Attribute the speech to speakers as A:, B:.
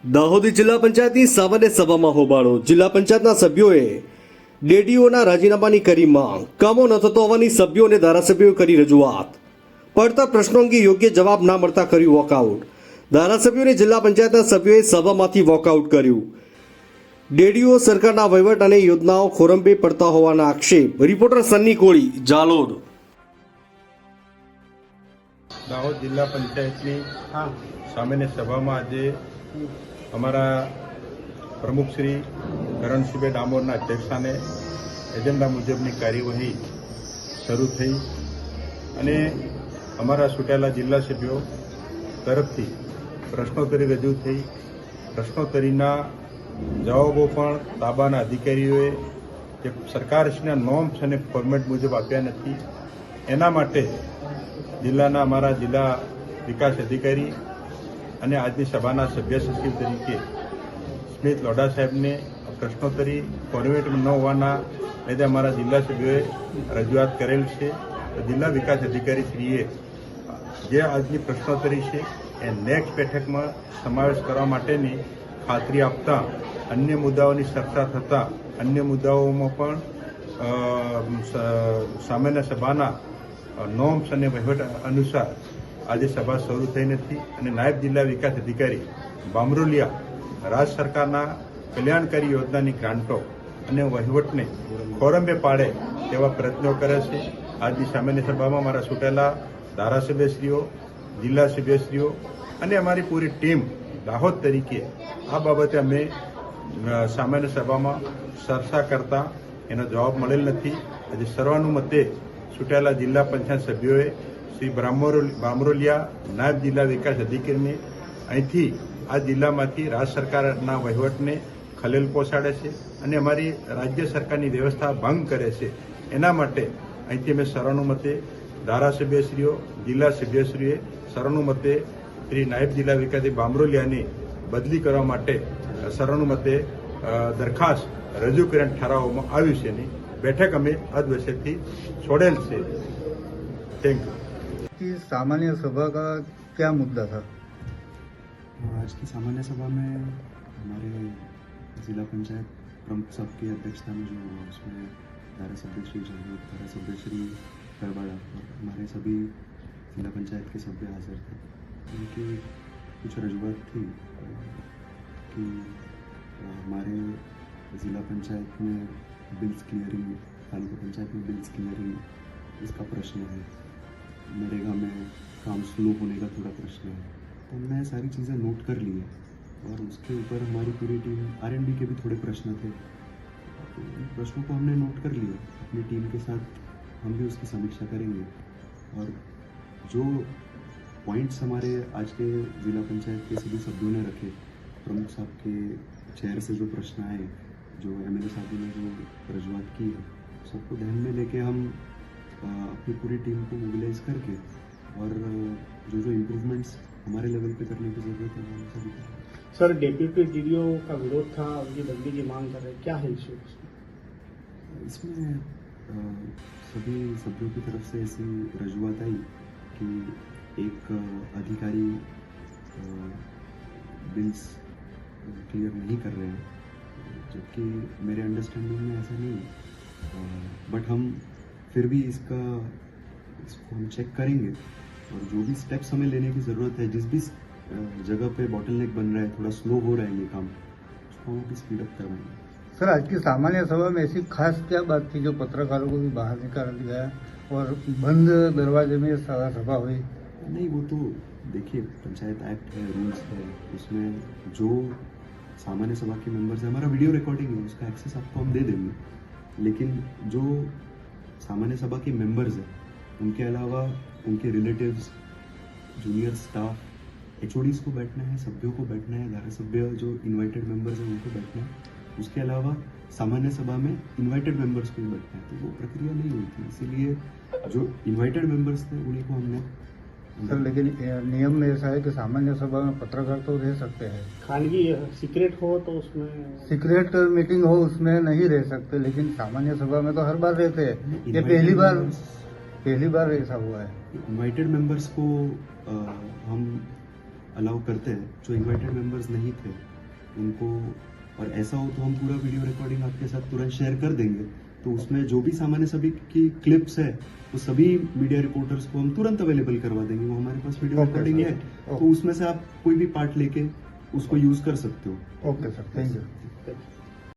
A: દાહોદ જિલ્લા પંચાયતની સામાન્ય સભામાં હોબાળો. જિલ્લા પંચાયતના સભ્યોએ ડેડીઓના રાજીનામાની કરી માંગ. કામો ન થતો હોવાની સભ્યો અને ધારાસભ્યોએ કરી રજૂઆત. પડતા પ્રશ્નો અંગે યોગ્ય જવાબ ના મળતા કર્યું વોકઆઉટ. ધારાસભ્યોને જિલ્લા પંચાયતના સભ્યોએ સભામાંથી વોકઆઉટ કર્યું. ડેડીઓ સરકારના વહીવટ અને યોજનાઓ ખોરંભે પડતા હોવાના આક્ષેપ. રિપોર્ટર સન્ની કોળી, જાલોદ.
B: દાહોદ જિલ્લા પંચાયતની સામાન્ય સભામાં આજે અમારા પ્રમુખ શ્રી કરણસિંહભાઈ ડામોરના અધ્યક્ષસ્થાને એજન્ડા મુજબની કાર્યવાહી શરૂ થઈ અને અમારા ચૂંટાયેલા જિલ્લા સભ્યો તરફથી પ્રશ્નોત્તરી રજૂ થઈ. પ્રશ્નોત્તરીના જવાબો પણ તાબાના અધિકારીઓએ જે સરકારશ્રીના નોર્મ્સ અને ફોર્મેટ મુજબ આપ્યા નથી. એના માટે જિલ્લાના અમારા જિલ્લા વિકાસ અધિકારી અને આજની સભાના સભ્ય સચિવ તરીકે સ્મિત લોઢા સાહેબને પ્રશ્નોત્તરી ફોર્મેટમાં ન હોવાના લીધે અમારા જિલ્લા સભ્યોએ રજૂઆત કરેલ છે. જિલ્લા વિકાસ અધિકારીશ્રીએ જે આજની પ્રશ્નોત્તરી છે એ નેક્સ્ટ બેઠકમાં સમાવેશ કરવા માટેની ખાતરી આપતા અન્ય મુદ્દાઓની ચર્ચા થતાં અન્ય મુદ્દાઓમાં પણ સામાન્ય સભાના નોર્મ્સ અને વહીવટ અનુસાર આજે સભા શરૂ થઈ નથી અને નાયબ જિલ્લા વિકાસ અધિકારી બામરોલિયા રાજ્ય સરકારના કલ્યાણકારી યોજનાની ગ્રાન્ટો અને વહીવટને ખોરંભે પાડે તેવા પ્રયત્નો કરે છે. આજની સામાન્ય સભામાં મારા ચૂંટાયેલા ધારાસભ્યશ્રીઓ, જિલ્લા સભ્યશ્રીઓ અને અમારી પૂરી ટીમ દાહોદ તરીકે આ બાબતે અમે સામાન્ય સભામાં ચર્ચા કરતા એનો જવાબ મળેલ નથી. આજે સર્વાનુમતે ચૂંટાયેલા જિલ્લા પંચાયત સભ્યોએ શ્રી બામરોલિયા નાયબ જિલ્લા વિકાસ અધિકારીને અહીંથી આ જિલ્લામાંથી રાજ્ય સરકારના વહીવટને ખલેલ પહોંચાડે છે અને અમારી રાજ્ય સરકારની વ્યવસ્થા ભંગ કરે છે. એના માટે અહીંથી અમે સર્વાનુમતે ધારાસભ્યશ્રીઓ, જિલ્લા સભ્યશ્રીએ સર્વાનુમતે શ્રી નાયબ જિલ્લા વિકાસ બામરોલિયાની બદલી કરવા માટે સર્વાનુમતે દરખાસ્ત રજૂ કરીને ઠરાવવામાં આવ્યું છે અને बैठक हमें अधवैसे छोड़ेल से. Thank you.
C: सामान्य सभा का क्या मुद्दा था?
D: आज की सामान्य सभा में हमारे जिला पंचायत प्रमुख साहब की अध्यक्षता में जो हुआ उसमें धारासभ्य श्री जालोद, धारासभ्य श्री करवाड़ा और हमारे सभी जिला पंचायत के सभ्य हाजिर थे. उनकी कुछ रजूआत थी कि हमारे जिला पंचायत में बिल्स क्लियरिंग, तालुका पंचायत में बिल्स क्लियरिंग इसका प्रश्न है, नरेगा में काम स्लो होने का थोड़ा प्रश्न है. तो हमने सारी चीज़ें नोट कर ली है और उसके ऊपर हमारी पूरी टीम R&D के भी थोड़े प्रश्न थे, तो इन प्रश्नों को हमने नोट कर लिया. अपनी टीम के साथ हम भी उसकी समीक्षा करेंगे और जो पॉइंट्स हमारे आज के जिला पंचायत के सभी सभ्यों ने रखे, प्रमुख साहब के चेयर से जो प्रश्न आए, जो MLA साहब ने जो रजूआत की है, सबको ध्यान में लेके हम अपनी पूरी टीम को मोबिलाइज करके और जो इम्प्रूवमेंट्स हमारे लेवल पे करने की ज़रूरत है वो सभी करेंगे.
E: सर, डेप्यूटी DDO का विरोध था, उनकी बदली की मांग कर रहे, क्या है इशू?
D: इसमें सभी सभ्यों की तरफ से ऐसी रजूआत आई कि एक अधिकारी बिल्स क्लियर नहीं कर रहे हैं, जबकि मेरे अंडरस्टैंडिंग में ऐसा नहीं है. बट हम फिर भी इसको हम चेक करेंगे और जो भी स्टेप्स हमें लेने की ज़रूरत है, जिस भी जगह पे बॉटलनेक बन रहा है, थोड़ा स्लो हो रहा है ये काम, उसको हम भी स्पीड अप करवाएंगे.
C: सर, आज की सामान्य सभा में ऐसी खास क्या बात थी जो पत्रकारों को भी बाहर निकाल दिया और बंद दरवाजे में सभा हुई?
D: नहीं, वो तो देखिए पंचायत एक्ट है, रूल्स है, उसमें जो सामान्य सभा के मेंबर्स है, हमारा वीडियो रिकॉर्डिंग है, उसका एक्सेस आपको हम दे देंगे. लेकिन जो सामान्य सभा के मेंबर्स हैं उनके अलावा उनके रिलेटिव्स, जूनियर स्टाफ, HODs को बैठना है, सभ्यों को बैठना है, धारासभ्य जो इनवाइटेड मेंबर्स हैं उनको बैठना है. उसके अलावा सामान्य सभा में इनवाइटेड मेंबर्स को भी बैठना है. तो वो प्रक्रिया नहीं हुई थी, इसीलिए जो इनवाइटेड मेंबर्स थे उन्हीं को हमने.
C: सर, लेकिन नियम में ऐसा है कि सामान्य सभा में पत्रकार तो रह सकते हैं,
E: खानगी सीक्रेट हो तो उसमें
C: सीक्रेट मीटिंग हो उसमें नहीं रह सकते, लेकिन सामान्य सभा में तो हर बार रहते हैं. ये पहली बार ऐसा हुआ है.
D: इनवाइटेड मेंबर्स को हम अलाउ करते हैं, जो इनवाइटेड मेंबर्स नहीं थे उनको, और ऐसा हो तो हम पूरा वीडियो रिकॉर्डिंग आपके साथ तुरंत शेयर कर देंगे। तो उसमें जो भी सामान्य सभी की क्लिप्स है वो सभी मीडिया रिपोर्टर्स को हम तुरंत अवेलेबल करवा देंगे, वो हमारे पास वीडियो
C: Okay,
D: रिकॉर्डिंग
C: sir.
D: है,
C: Okay.
D: तो उसमें से आप कोई भी पार्ट लेके उसको यूज कर सकते हो।
C: Okay sir, thank you.
E: Thank you.